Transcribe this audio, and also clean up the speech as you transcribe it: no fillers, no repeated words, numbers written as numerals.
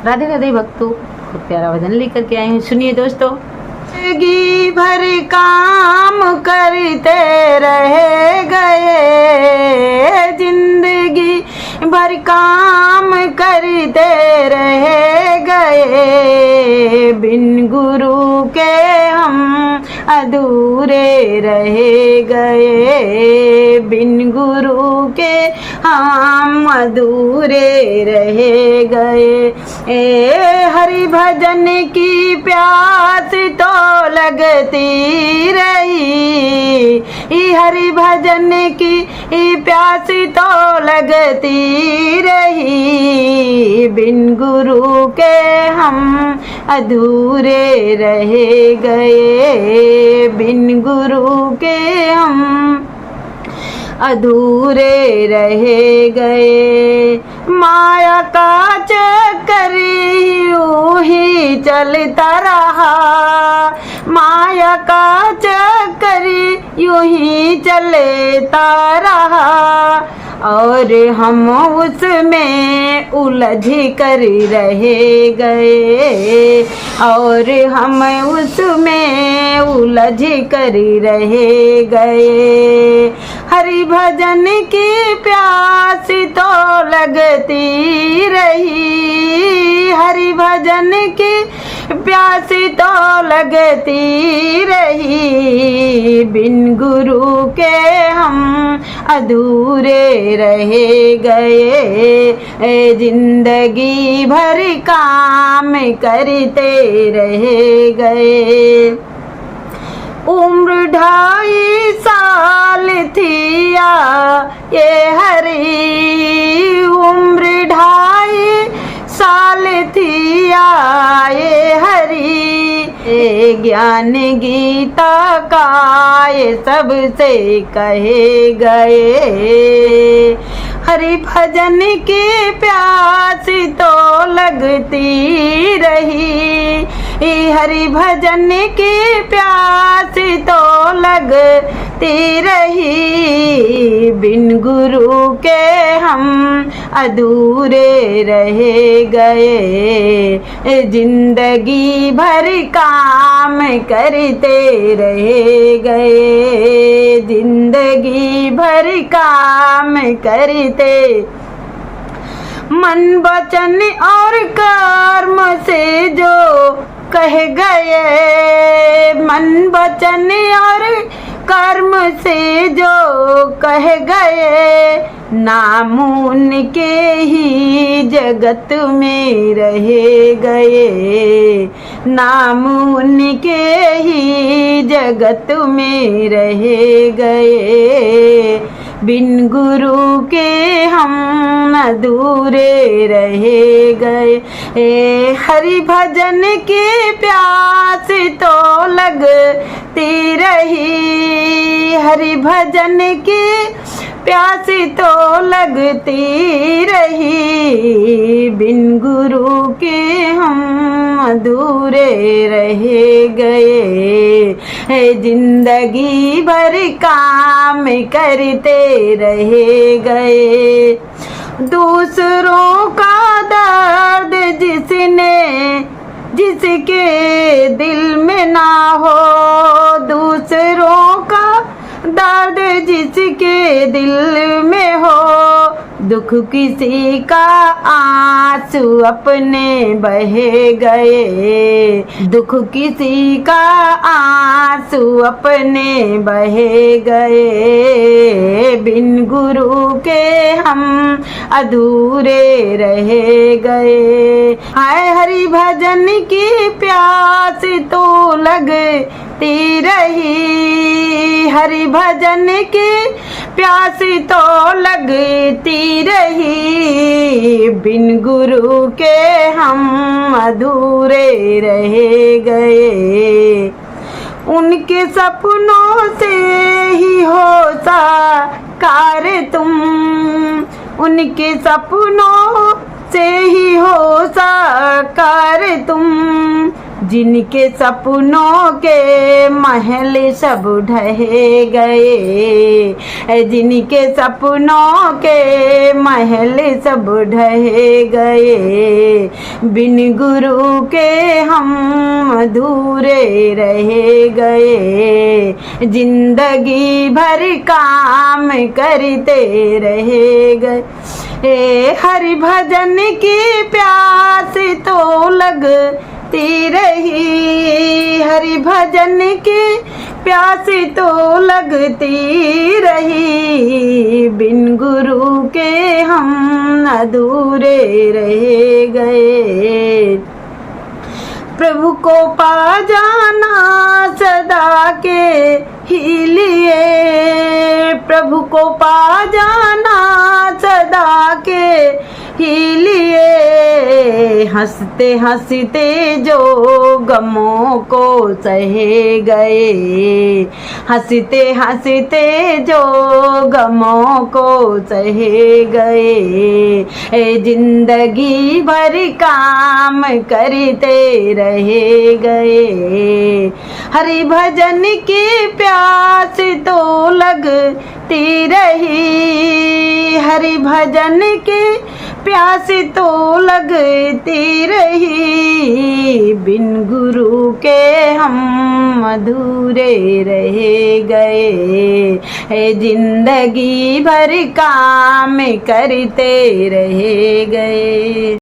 राधे राधे भक्तों, बहुत प्यारा भजन लेकर के आई हूँ, सुनिए दोस्तों। जिंदगी भर काम करते रह गए, जिंदगी भर काम करते रह गए, बिन गुरु के हम अधूरे रह गए, बिन गुरु के हम अधूरे रह गए। हरि भजन की प्यास तो लगती रही, हरि भजन की प्यास तो लगती रही, बिन गुरु के हम अधूरे रह गए, बिन गुरु के हम अधूरे रह गए। माया का चक्कर यूं ही चलता रहा, माया का चक्कर यूं ही चलता रहा, और हम उसमें उलझ कर रह गए, और हम उसमें उलझ कर रह गए। हरि भजन की प्यास तो लगती रही, हरि भजन की प्यास तो लगती रही, बिन गुरु के हम अधूरे रह गए, जिंदगी भर काम करते रह गए। उम्र 2.5 साल थी ये हरी, उम्र 2.5 साल थी ये हरी, ज्ञान गीता का ये सबसे कहे गए। हरि भजन की प्यास तो लगती रही, हरि भजन की प्यास तो लगती रही, बिन गुरु के हम अधूरे रह गए, जिंदगी भर काम करते रह गए, जिंदगी भर काम करते। मन वचन और कर्म से जो कह गए, मन वचन और कर्म से जो कह गए, नाम उनके ही जगत में रह गए, नाम उनके ही जगत में रह गए, बिन गुरु के हम अधूरे रह गए। हरि भजन की प्यास तो लगती रही, हरि भजन की प्यास तो लगती रही, बिन गुरु के हम अधूरे रह गए, जिंदगी भर काम करते रह गए। दूसरों का दर्द जिसके दिल में ना हो, दूसरों का दर्द जिसके दिल में हो, दुख किसी का आंसू अपने बह गए, दुख किसी का आंसू अपने बह गए, बिन गुरु के हम अधूरे रह गए। हाय हरि भजन की प्यास तो लगती रही, हरि भजन की प्यास तो लगती रही, बिन गुरु के हम अधूरे रह गए। उनके सपनों से ही हो साकार तुम, उनके सपनों से ही हो साकार तुम, जिनके सपनों के महल सब ढह गए, जिनके सपनों के महल सब ढह गए, बिन गुरु के हम अधूरे रह गए, जिंदगी भर काम करते रह गए। हरि भजन की प्यास तो लगती रही, हरि भजन की प्यास तो लगती रही, बिन गुरु के हम अधूरे रह गए। प्रभु को पा जाना सदा के ही लिए, प्रभु को पा जाना सदा के ही लिए, हंसते हंसते जो गमों को सहे गए, हंसते हंसते जो गमों को सहे गए, जिंदगी भर काम करते रह गए। हरि भजन की प्यास तो लगती रही, हरि भजन की प्यास तो लगती रही, बिन गुरु के हम अधूरे रह गए, जिंदगी भर काम करते रह गए।